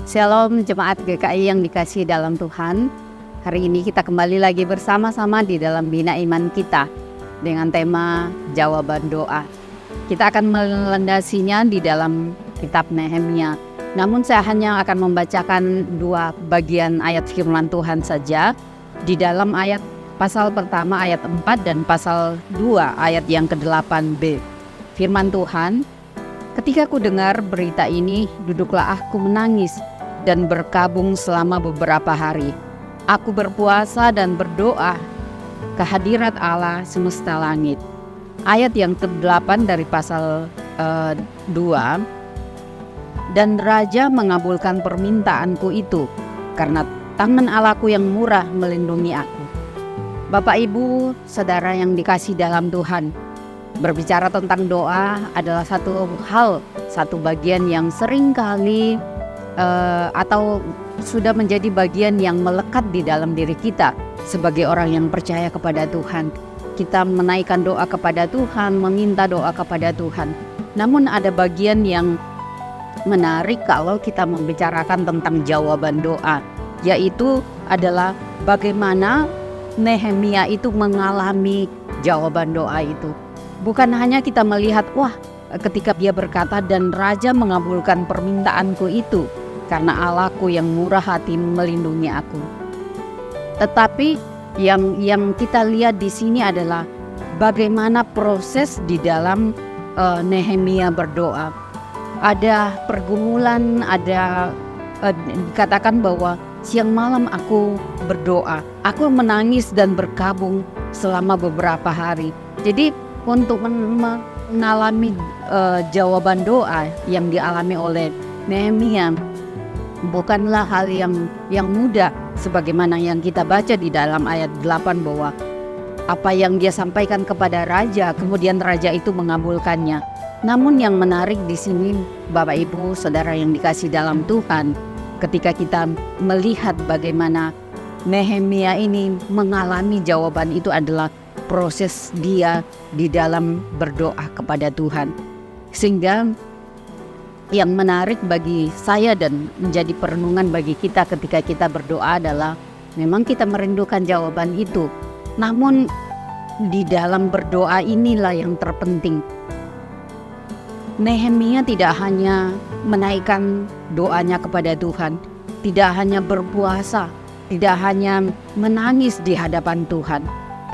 Shalom jemaat GKI yang dikasihi dalam Tuhan. Hari ini kita kembali lagi bersama-sama di dalam Bina Iman kita dengan tema jawaban doa. Kita akan melandasinya di dalam kitab Nehemia. Namun saya hanya akan membacakan dua bagian ayat firman Tuhan saja. Di dalam ayat pasal pertama ayat 4 dan pasal 2 ayat yang ke-8b. Firman Tuhan, ketika ku dengar berita ini, duduklah aku menangis dan berkabung selama beberapa hari. Aku berpuasa dan berdoa ke hadirat Allah semesta langit. Ayat yang ke-8 dari pasal 2. Dan Raja mengabulkan permintaanku itu, karena tangan Allahku yang murah melindungi aku. Bapak, Ibu, Saudara yang dikasihi dalam Tuhan, berbicara tentang doa adalah satu bagian yang sering kali atau sudah menjadi bagian yang melekat di dalam diri kita sebagai orang yang percaya kepada Tuhan. Kita menaikkan doa kepada Tuhan, meminta doa kepada Tuhan. Namun ada bagian yang menarik kalau kita membicarakan tentang jawaban doa, yaitu adalah bagaimana Nehemia itu mengalami jawaban doa itu. Bukan hanya kita melihat, ketika dia berkata, dan Raja mengabulkan permintaanku itu, karena Allahku yang murah hati melindungi aku. Tetapi yang kita lihat di sini adalah bagaimana proses di dalam Nehemia berdoa. Ada pergumulan, dikatakan bahwa siang malam aku berdoa, aku menangis dan berkabung selama beberapa hari. Jadi untuk mengalami jawaban doa yang dialami oleh Nehemia bukanlah hal yang mudah, sebagaimana yang kita baca di dalam ayat 8 bahwa apa yang dia sampaikan kepada raja, kemudian raja itu mengabulkannya. Namun yang menarik di sini, Bapak Ibu Saudara yang dikasihi dalam Tuhan, ketika kita melihat bagaimana Nehemia ini mengalami jawaban itu adalah proses dia di dalam berdoa kepada Tuhan. Sehingga yang menarik bagi saya dan menjadi perenungan bagi kita ketika kita berdoa adalah memang kita merindukan jawaban itu. Namun di dalam berdoa inilah yang terpenting. Nehemia tidak hanya menaikkan doanya kepada Tuhan, tidak hanya berpuasa, tidak hanya menangis di hadapan Tuhan,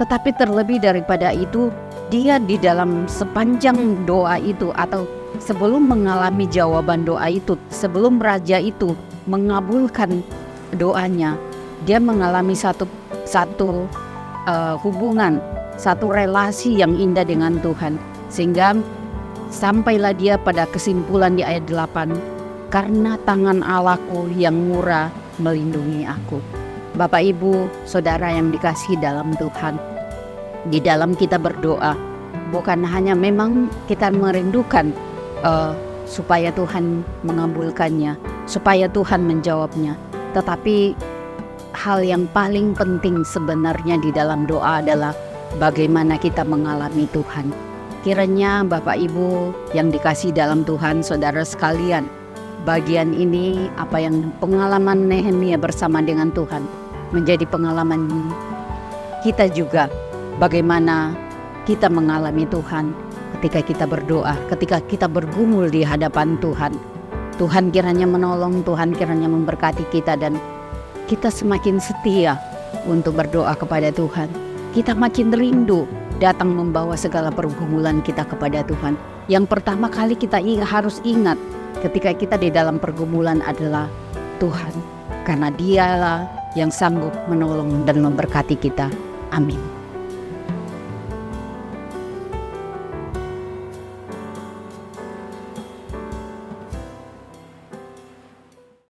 tetapi terlebih daripada itu, dia di dalam sepanjang doa itu atau sebelum mengalami jawaban doa itu, sebelum raja itu mengabulkan doanya, dia mengalami satu hubungan, satu relasi yang indah dengan Tuhan. Sehingga sampailah dia pada kesimpulan di ayat 8, karena tangan Allahku yang murah melindungi aku. Bapak, Ibu, Saudara yang dikasihi dalam Tuhan, di dalam kita berdoa, bukan hanya memang kita merindukan supaya Tuhan mengabulkannya, supaya Tuhan menjawabnya, tetapi hal yang paling penting sebenarnya di dalam doa adalah bagaimana kita mengalami Tuhan. Kiranya Bapak Ibu yang dikasihi dalam Tuhan, saudara sekalian, bagian ini apa yang pengalaman Nehemia bersama dengan Tuhan menjadi pengalaman kita juga, bagaimana kita mengalami Tuhan ketika kita berdoa, ketika kita bergumul di hadapan Tuhan. Tuhan kiranya menolong, Tuhan kiranya memberkati kita, dan kita semakin setia untuk berdoa kepada Tuhan. Kita makin rindu datang membawa segala pergumulan kita kepada Tuhan. Yang pertama kali kita harus ingat ketika kita di dalam pergumulan adalah Tuhan, karena Dialah yang sanggup menolong dan memberkati kita. Amin.